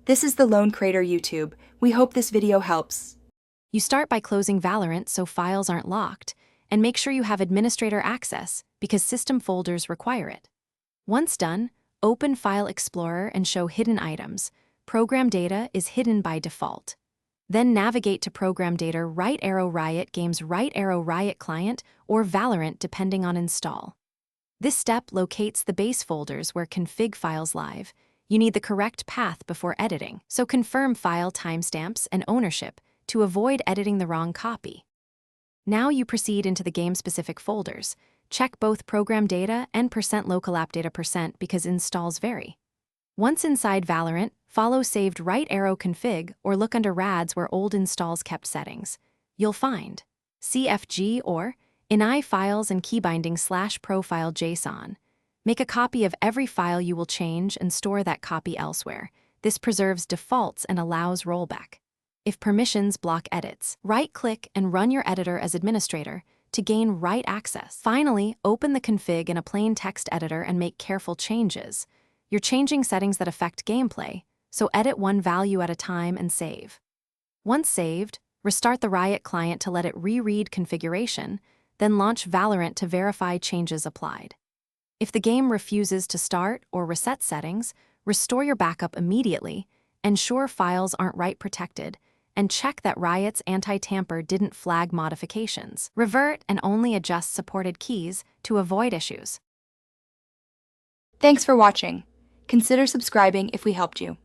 This is the Lone Crater YouTube. We hope this video helps. You start by closing Valorant so files aren't locked, and make sure you have administrator access because system folders require it. Once done, open File Explorer and show hidden items. Program data is hidden by default. Then navigate to Program Data Right Arrow Riot Games Right Arrow Riot Client or Valorant depending on install. This step locates the base folders where config files live. You need the correct path before editing, so confirm file timestamps and ownership to avoid editing the wrong copy. Now you proceed into the game-specific folders. Check both program data and %local app data % because installs vary. Once inside Valorant, follow saved right arrow config or look under RADs where old installs kept settings. You'll find CFG or ini files and keybinding /profile JSON. Make a copy of every file you will change and store that copy elsewhere. This preserves defaults and allows rollback. If permissions block edits, right-click and run your editor as administrator to gain write access. Finally, open the config in a plain text editor and make careful changes. You're changing settings that affect gameplay, so edit one value at a time and save. Once saved, restart the Riot client to let it reread configuration, then launch Valorant to verify changes applied. If the game refuses to start or reset settings, restore your backup immediately, ensure files aren't write protected, and check that Riot's anti-tamper didn't flag modifications. Revert and only adjust supported keys to avoid issues. Thanks for watching. Consider subscribing if we helped you.